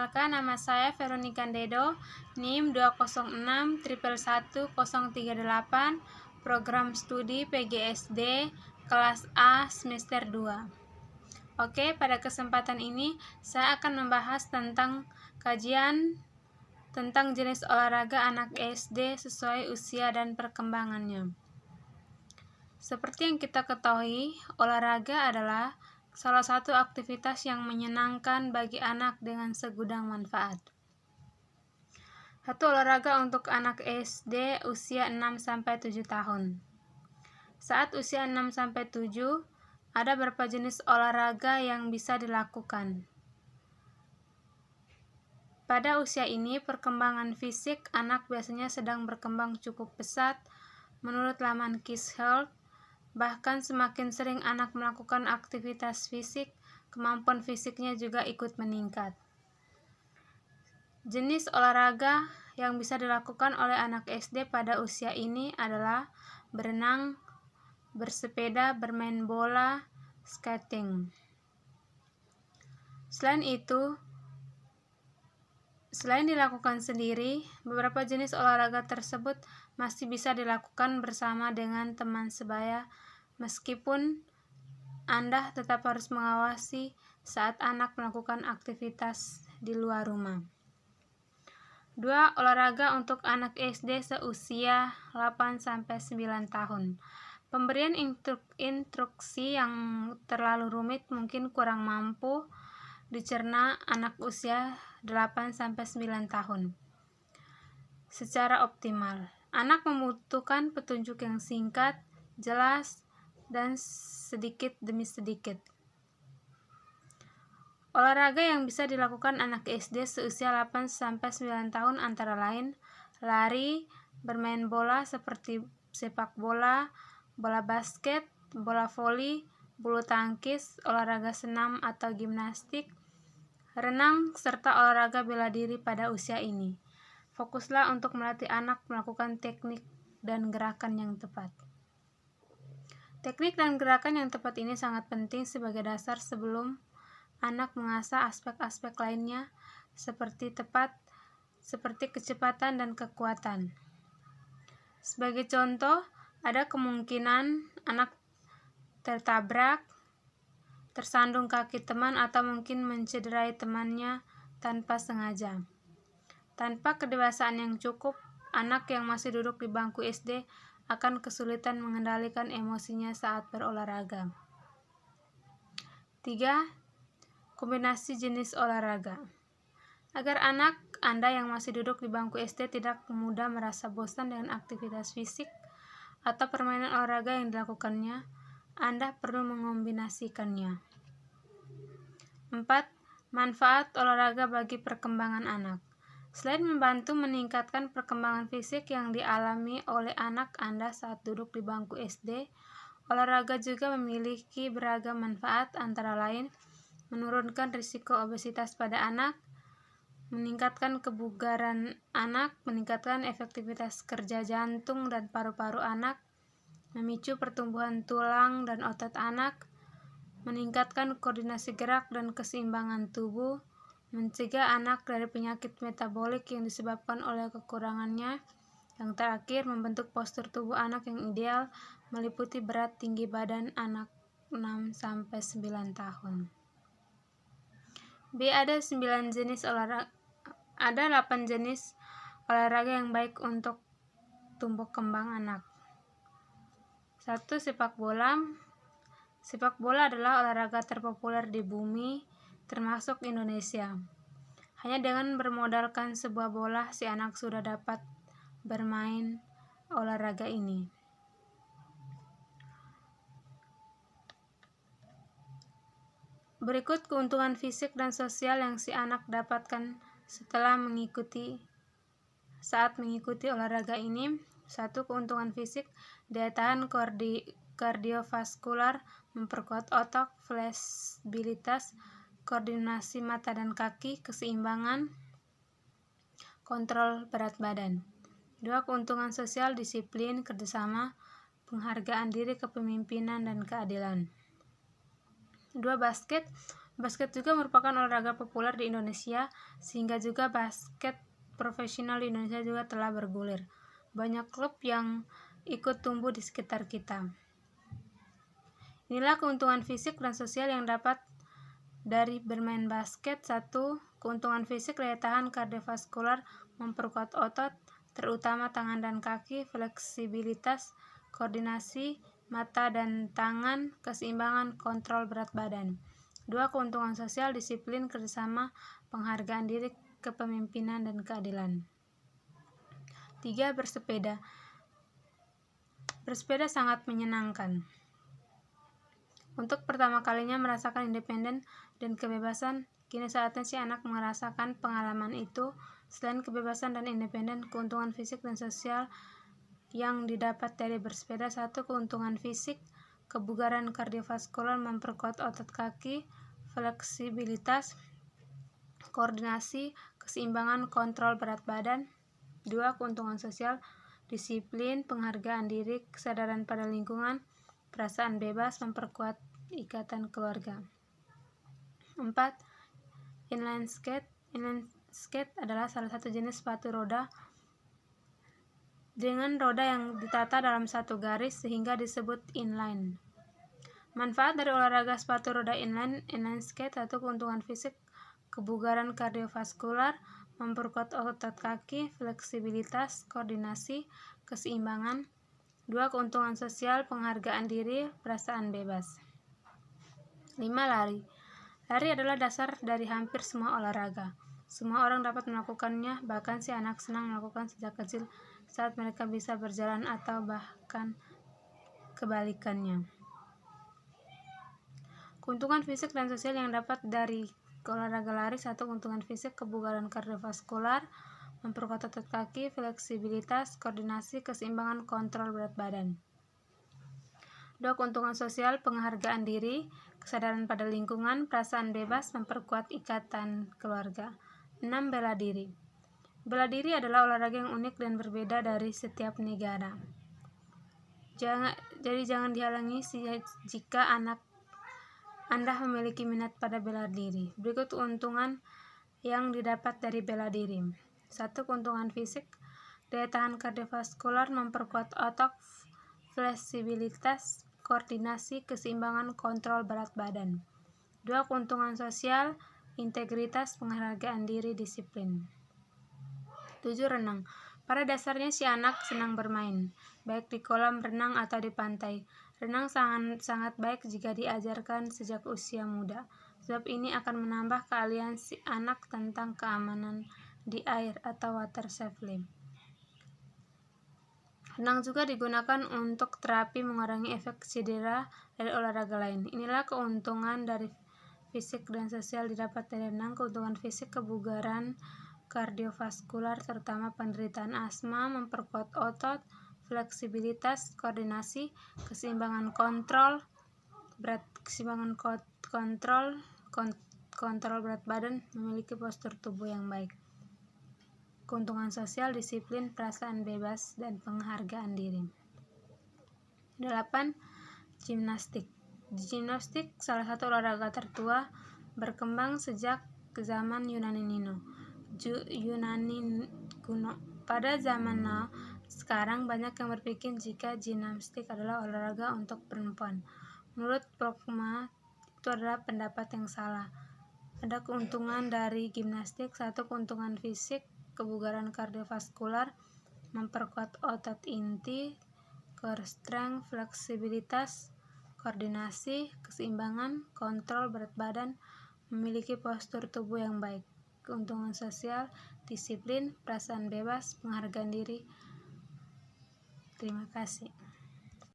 Perkenalkan, nama saya Veronica Dedo, NIM 206111038, program studi PGSD, kelas A, semester 2. Oke, pada kesempatan ini saya akan membahas tentang kajian tentang jenis olahraga anak SD sesuai usia dan perkembangannya. Seperti yang kita ketahui, olahraga adalah salah satu aktivitas yang menyenangkan bagi anak dengan segudang manfaat. Satu olahraga untuk anak SD usia 6-7 tahun. Saat usia 6-7, ada beberapa jenis olahraga yang bisa dilakukan. Pada usia ini, perkembangan fisik anak biasanya sedang berkembang cukup pesat. Menurut laman Kids Health, bahkan semakin sering anak melakukan aktivitas fisik, kemampuan fisiknya juga ikut meningkat. Jenis olahraga yang bisa dilakukan oleh anak SD pada usia ini adalah berenang, bersepeda, bermain bola, skating. Selain dilakukan sendiri, beberapa jenis olahraga tersebut masih bisa dilakukan bersama dengan teman sebaya, meskipun Anda tetap harus mengawasi saat anak melakukan aktivitas di luar rumah. 2. Olahraga untuk anak SD seusia 8-9 tahun. Pemberian instruksi yang terlalu rumit mungkin kurang mampu dicerna anak usia 8-9 tahun. Secara optimal, anak membutuhkan petunjuk yang singkat, jelas, dan sedikit demi sedikit. Olahraga yang bisa dilakukan anak SD seusia 8-9 tahun antara lain lari, bermain bola seperti sepak bola, bola basket, bola voli, bulu tangkis, olahraga senam atau gimnastik, renang, serta olahraga bela diri pada usia ini. Fokuslah untuk melatih anak melakukan teknik dan gerakan yang tepat. Teknik dan gerakan yang tepat ini sangat penting sebagai dasar sebelum anak mengasah aspek-aspek lainnya seperti kecepatan dan kekuatan. Sebagai contoh, ada kemungkinan anak tertabrak, tersandung kaki teman, atau mungkin mencederai temannya tanpa sengaja. Tanpa kedewasaan yang cukup, anak yang masih duduk di bangku SD akan kesulitan mengendalikan emosinya saat berolahraga. 3. Kombinasi jenis olahraga. Agar anak Anda yang masih duduk di bangku SD tidak mudah merasa bosan dengan aktivitas fisik atau permainan olahraga yang dilakukannya, Anda perlu mengombinasikannya. 4. Manfaat olahraga bagi perkembangan anak. Selain membantu meningkatkan perkembangan fisik yang dialami oleh anak Anda saat duduk di bangku SD, olahraga juga memiliki beragam manfaat, antara lain menurunkan risiko obesitas pada anak, meningkatkan kebugaran anak, meningkatkan efektivitas kerja jantung dan paru-paru anak, memicu pertumbuhan tulang dan otot anak, meningkatkan koordinasi gerak dan keseimbangan tubuh, mencegah anak dari penyakit metabolik yang disebabkan oleh kekurangannya. Yang terakhir, membentuk postur tubuh anak yang ideal, meliputi berat tinggi badan anak 6-9 tahun. B. Ada 8 jenis olahraga yang baik untuk tumbuh kembang anak. 1. Sepak bola. Sepak bola adalah olahraga terpopuler di bumi, termasuk Indonesia. Hanya dengan bermodalkan sebuah bola, si anak sudah dapat bermain olahraga ini. Berikut keuntungan fisik dan sosial yang si anak dapatkan saat mengikuti olahraga ini. 1. Keuntungan fisik, daya tahan kardiovaskular, memperkuat otot, fleksibilitas, koordinasi mata dan kaki, keseimbangan, kontrol berat badan. 2. Keuntungan sosial, disiplin, kerjasama, penghargaan diri, kepemimpinan, dan keadilan. 2. Basket Basket juga merupakan olahraga populer di Indonesia, sehingga juga basket profesional di Indonesia juga telah bergulir. Banyak klub yang ikut tumbuh di sekitar kita. Inilah keuntungan fisik dan sosial yang dapat dari bermain basket. 1. Keuntungan fisik: daya tahan kardiovaskular, memperkuat otot, terutama tangan dan kaki, fleksibilitas, koordinasi mata dan tangan, keseimbangan, kontrol berat badan. 2. Keuntungan sosial: disiplin, kerjasama, penghargaan diri, kepemimpinan, dan keadilan. 3. Bersepeda. Bersepeda sangat menyenangkan. Untuk pertama kalinya merasakan independen dan kebebasan, kini saatnya si anak merasakan pengalaman itu. Selain kebebasan dan independen, keuntungan fisik dan sosial yang didapat dari bersepeda: 1. Keuntungan fisik: kebugaran kardiovaskular, memperkuat otot kaki, fleksibilitas, koordinasi, keseimbangan, kontrol berat badan. 2. Keuntungan sosial: disiplin, penghargaan diri, kesadaran pada lingkungan, perasaan bebas, memperkuat ikatan keluarga. 4. Inline skate. Inline skate adalah salah satu jenis sepatu roda dengan roda yang ditata dalam satu garis sehingga disebut inline. Manfaat dari olahraga sepatu roda inline skate: 1. Keuntungan fisik: kebugaran kardiovaskular, memperkuat otot kaki, fleksibilitas, koordinasi, keseimbangan. 2. Keuntungan sosial: penghargaan diri, perasaan bebas. 5. Lari. Lari adalah dasar dari hampir semua olahraga. Semua orang dapat melakukannya, bahkan si anak senang melakukan sejak kecil saat mereka bisa berjalan atau bahkan kebalikannya. Keuntungan fisik dan sosial yang dapat dari olahraga lari: 1. Keuntungan fisik: kebugaran kardiovaskular, memperkuat otot kaki, fleksibilitas, koordinasi, keseimbangan, kontrol berat badan. 2. Keuntungan sosial: penghargaan diri, kesadaran pada lingkungan, perasaan bebas, memperkuat ikatan keluarga. 6. Bela diri. Bela diri adalah olahraga yang unik dan berbeda dari setiap negara. Jadi jangan dihalangi jika Anda memiliki minat pada bela diri. Berikut keuntungan yang didapat dari bela diri. 1. Keuntungan fisik: daya tahan kardiovaskular, memperkuat otot, fleksibilitas, koordinasi, keseimbangan, kontrol berat badan. 2. Keuntungan sosial: integritas, penghargaan diri, disiplin. 7. Renang. Pada dasarnya si anak senang bermain, baik di kolam renang atau di pantai. Renang sangat baik jika diajarkan sejak usia muda, sebab ini akan menambah keahlian si anak tentang keamanan di air atau water safety. Renang juga digunakan untuk terapi mengurangi efek cedera dari olahraga lain. Inilah keuntungan dari fisik dan sosial didapat dari renang. Keuntungan fisik: kebugaran kardiovaskular, terutama penderitaan asma, memperkuat otot, fleksibilitas, koordinasi, keseimbangan, kontrol berat badan, memiliki postur tubuh yang baik. Keuntungan sosial: disiplin, perasaan bebas, dan penghargaan diri. 8. Gimnastik. Gimnastik salah satu olahraga tertua, berkembang sejak zaman Yunani kuno. Pada zaman now, sekarang banyak yang berpikir jika gimnastik adalah olahraga untuk perempuan. Menurut Prokma, itu adalah pendapat yang salah. Ada keuntungan dari gimnastik: 1. Keuntungan fisik: kebugaran kardiovaskular, memperkuat otot inti, core strength, fleksibilitas, koordinasi, keseimbangan, kontrol berat badan, memiliki postur tubuh yang baik. Keuntungan sosial: disiplin, perasaan bebas, penghargaan diri. Terima kasih.